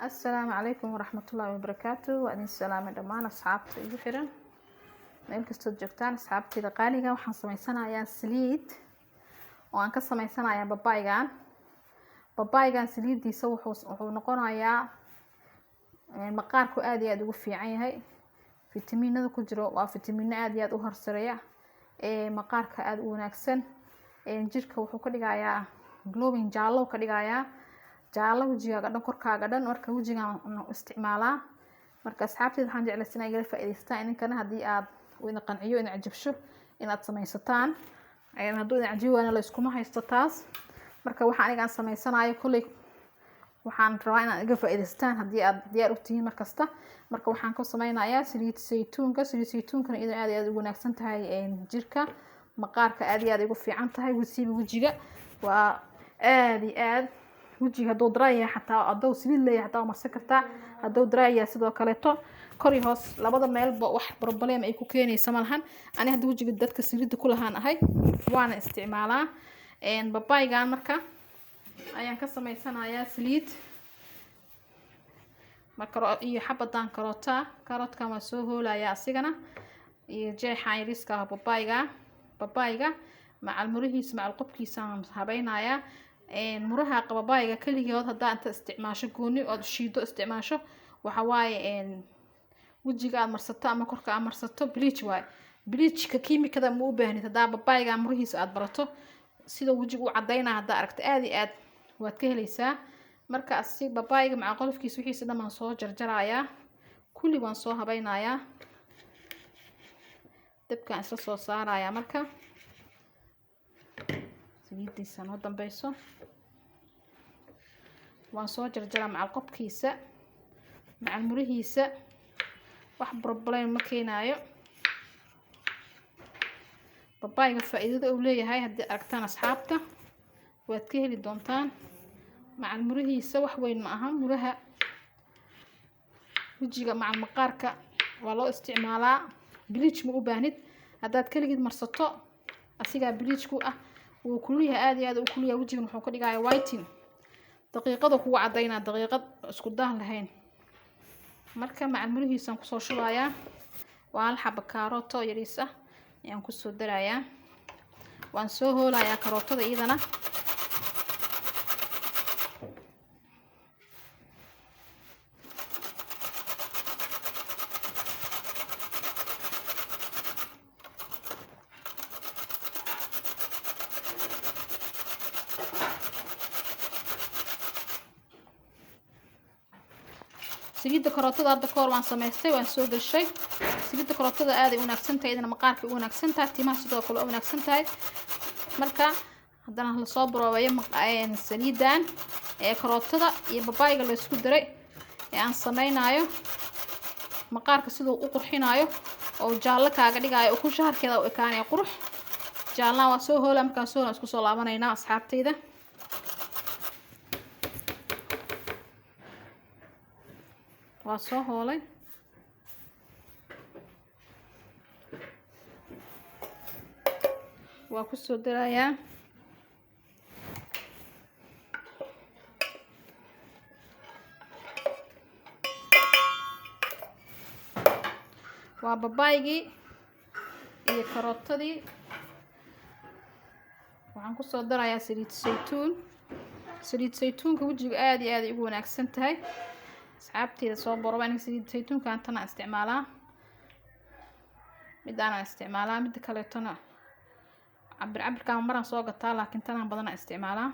السلام عليكم ورحمة الله وبركاته. وأنا السلام دمان أصحابتي igu xiran meel kastoo joogtaan asxaabtayda qaaliga waxaan sameysanayaa saliid oo aan ka sameysanayaa babaygan saliidiisa wuxuu noqonayaa maqaarku aad iyo aad ugu fiican yahay fitamiinada ku jiro waa fitamiino aad iyo aad u horsareeya maqaarka aad u wanaagsan jirka wuxuu ka dhigayaa glowing jaallo ka dhigayaa jaallo wajigaaga dhan korkaaga dhan marka wajigaan isticmaalaa marka asxaabtayda waxaan jeclaysanaa igala faa'iidaystaan idinkana haddii aad idin qanciyo idin cajabsho inaad sameysataan hadduu idin cajibaana la iskuma haysto taas marka waxaan anigaan sameysanayo kolley waxaan rabaa inaad iga faa'iidaystaan haddii aad diyaar u tihiin markasta marka waxaan ka sameynayaa saliid saytuunkana iyadoo aad iyo aad ugu wanaagsan tahay jirka maqaarka aad iyo aad ugu fiican tahay wajiga waa aad iyo aad wajiga hadduu dry yahay xataa hadduu saliid leeyahay xataa marsan kartaa hadduu dry yahay sidoo kaleeto kor iyo hoos labada meelba wax problem ay ku keenaysa malahan ani hadda wajiga dadka saliidda ku lahaan ahay waana isticmaalaa babaygan marka ayaan ka sameysanayaa saliid marka iyo xabadan karootkan waa soo hoolayaa asigana iyo jeexan yariiska ah babayga macal murihiisa macal qubkiisa aan habaynayaa muraha babayga kaligood hadaa inta isticmaasho gooni oo shiido isticmaasho waxa waaye wajiga aad marsato ama korka aad marsato bleachka kiimikada ma u baahnid hadaa babayga murihiisa aad barato sida wajiga u cadeynaa hadaa aragto aad iyo aad waad ka helaysaa marka asi babayga macal qolofkiisa wixiisa dhamaan soo jarjarayaa kulli waan soo habaynayaa dabkaan isla soo saarayaa marka saliidiisa noo dambeyso waan soo jarjaraa macal qobkiisa macal murihiisa wax problem ma keenayo babayga faa'iidada uu leeyahay haddii aragtaan asxaabta waad ka heli doontaan macal murihiisa wax weyn ma aha muraha wajiga macal maqaarka waa loo isticmaalaa bleach ma u baahnid haddaad kaligeed marsato asigaa bleach ku ah wuu kulliyahay aad iyo aad u kulliyahay wajigan wuxuu ka dhigayaa whitening daqiiqada kugu cadeynaa daqiiqad isku daan lahayn marka macal murihiisaan kusoo shubayaa waa hal xabo kaarooto yariis ah ayaan kusoo darayaa waan soo hoolayaa karootada iyadana saliidda karootada hadda kahor waan sameystay waan soo gashay saliidda karootada aad ay u wanaagsan tahay idina maqaarka u wanaagsan tahay timaha sidoo kale u wanaagsan tahay marka haddana la soo baroobayo saliidan karootada iyo babayga la isku daray aan sameynayo maqaarka sidoo u qurxinayo oo jaallo kaaga dhigayo oo ku shaharkeeda u ekaanay qurux jaalna waa soo hoola markaan soo isku soo laabanaynaa asxaabtayda waa soo hoolay waa ku soo darayaa waa babaygii iyo karootadii waxaan ku soo darayaa saliid saytuunka wajiga aad iyo aad ugu wanaagsan tahay asxaabtayda soo baro aniga saliid saytuunka antana isticmaalaa midaan isticmaalaa mid kale tana cabirkaan maran soo gataa laakiin tanaan badan isticmaalaa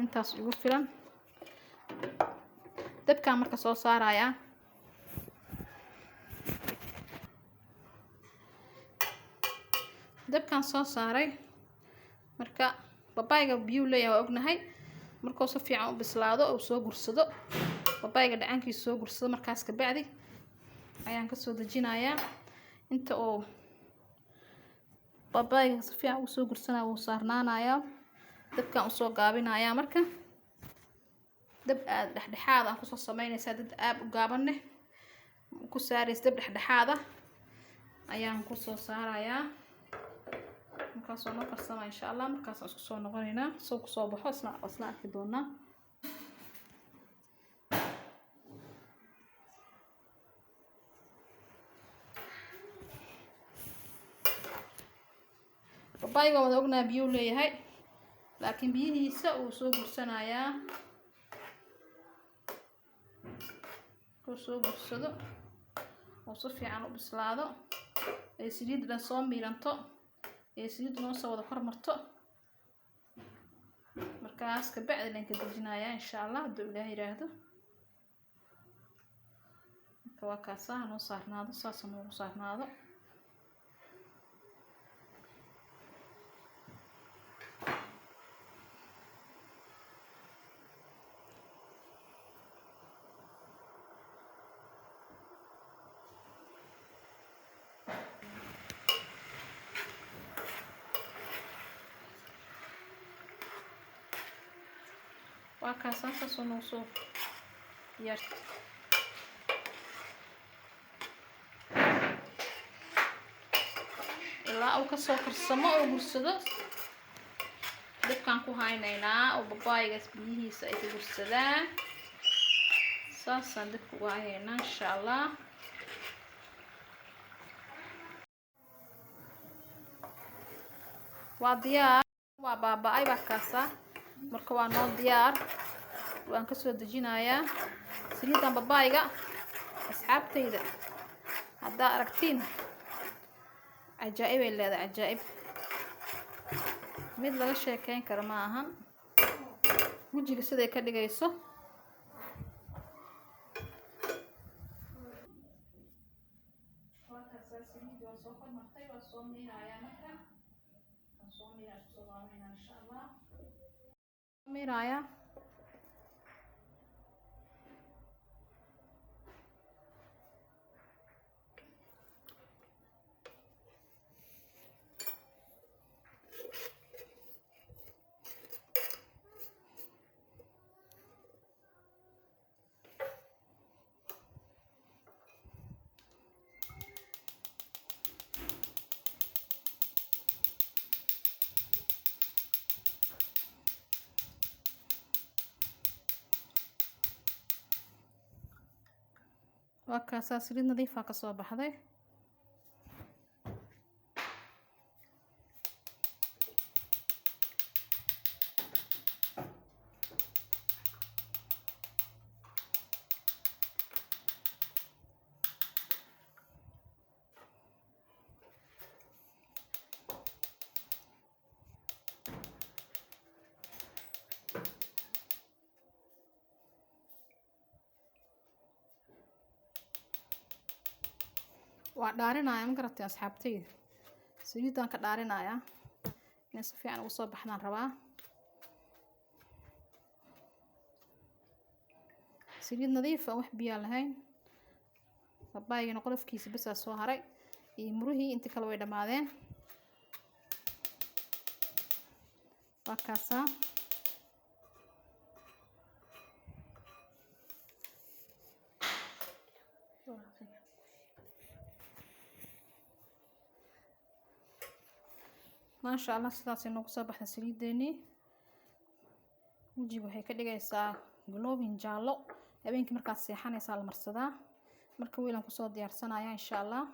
intaas ugu filan dabkaan marka soo saarayaa dabkaan soo saaray marka babayga biyo leeyahay waa ognahay markuu si fiican u bislaado oo soo gursado babayga dhacankiisa soo gursado markaas ka bacdi ayaan ka soo dajinayaa inta oo babayga si fiican u soo gursanayo uu saarnaanayaa dabkaan u soo gaabinayaa marka dab aad dhexdhexaad ah ku soo sameynaysaa dad aad u gaaban ku saaraysa dab dhexdhexaad ah ayaan ku soo saarayaa markaas oo noo karsama insha Allah markaas aan isku soo noqonaynaa soo ku soo baxo isla arki doonaa babayga wada ognaa biyo leeyahay laakiin biyihiisa uu soo gursanayaa oo soo gursado oo si fiican u bislaado ay saliidda soo miiranto ay saliidda noo soo wada kormarto markaas ka bacdi aan ka dejinayaa insha Allah hadduu Ilaahay yiraahdo marka waa kaasa noo saarnaado saas noo saarnaado waa kaasa saas noo soo yar ilaa uu ka soo karsamo oo gursado dabkaan ku haynaynaa oo babaygaas biyihiisa ay ku gursadaan saasaan dabka ugu haynaynaa insha Allah waa diyaar waa baaba'ay baa kaasa marka waa noo diyaar waan ka soo dejinayaa saliidan babayga asxaabtayda haddaa aragtiin عجائب اللي هذا عجائب ميد laga sheekeyn karo ma ahan wajiga sida ka dhigayso waa ka saliid oo soo martay waa soo miiraya marka soo miiraya soo waamina insha Allah miiraya waa kaasa saliid nadiif ah ka soo baxday waa dhaarinaya ma garatay asxaabtayda saliidan ka dhaarinaya in si fiican ugu soo baxnaan rabaa saliid nadiif ah wax biyo lahayn babaygana qolofkiisa bas soo haray iyo murihii inta kale way dhamaadeen waa kaasa ما شاء الله sidaas inoo soo baxda saliideeni wajiga waxay ka dhigaysaa glowing jaalo habeenkii markaad seexanaysaa la marsadaa marka weelan ku soo diyaarsanaya insha Allah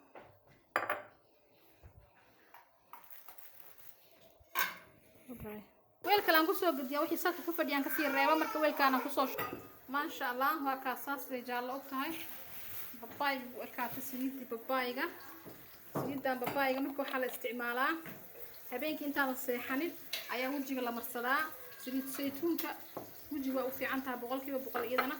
weelka aan ku soo gudbiyaa wixii salka ku fadhiyaan ka sii reeba marka weelkaan aan ku soo ma sha Allah waa ka saas jaalo u tahay babay ka saliidii babayga saliidan babayga marka waxa la isticmaalaa habeenkii inta la seexanin ayaa wajiga la marsadaa saliid saytuunka wajiga u fiican tahay 100% iyadana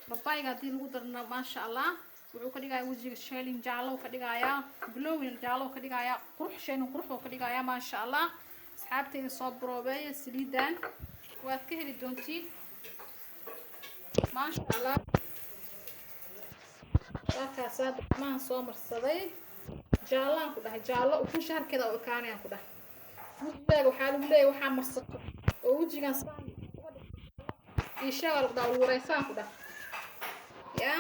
babayga hadii lagu darno ma sha Allah wuxuu ka dhigayaa wajiga shining jaalo ka dhigayaa glowing jaalo ka dhigayaa qurux ka dhigayaa ma sha Allah asxaabtayda soo broobay saliidan waad ka heli doontiin ma sha Allah waa saad ma soo marsaday jaalaan ku dhahay jaalo u shaarkeeda oo kaanayaan ku dhahay wajiga waxa lagu leeyahay waxa marsato oo wajigan saan ishagal da ureysaan ku dhahay ya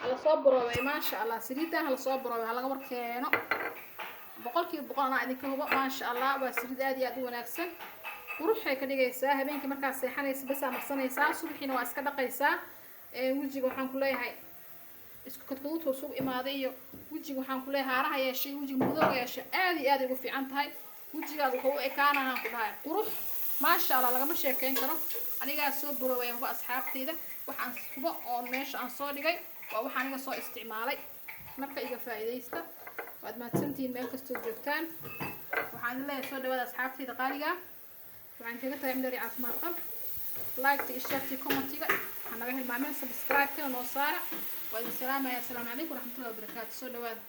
ala soo broobay ma sha Allah saliidan la soo broobay laga warkeeno boqolkiiba boqol anaa idinka hubo maasha allah waa saliid aad iyo aad u wanaagsan quruxay ka dhigaysaa habeenkii markaad seexanaysa bas aa marsanaysaa subaxiina waa iska dhaqaysaa wejiga waxaan ku leeyahay isku kadkaduudka soo imaaday iyo wejiga waxaan ku leeyahay haaraha yeeshay wejiga madowga yeeshay aad iyo aad ugu fiican tahay wejigaaga wuxuu u ekaanahaan ku dhahay qurux maasha allah lagama sheekeyn karo anigaa soo borowaya huba asxaabteyda waxaan hubo oo meesha aan soo dhigay waa waxaan aniga soo isticmaalay marka iga faa'iidaysta waad mahadsantihiin meel kastoo joogtaan waxaan leeyahay soo dhawaada asxaabteyda qaaliga waxaan kaga tahay midari caafimaad qab like iyo share commentiga waxaan naga hilmaamin subscribe kana noo saara waa idin salaamaya assalaamu calaykum waraxmatullahi wabarakaatu soo dhawaada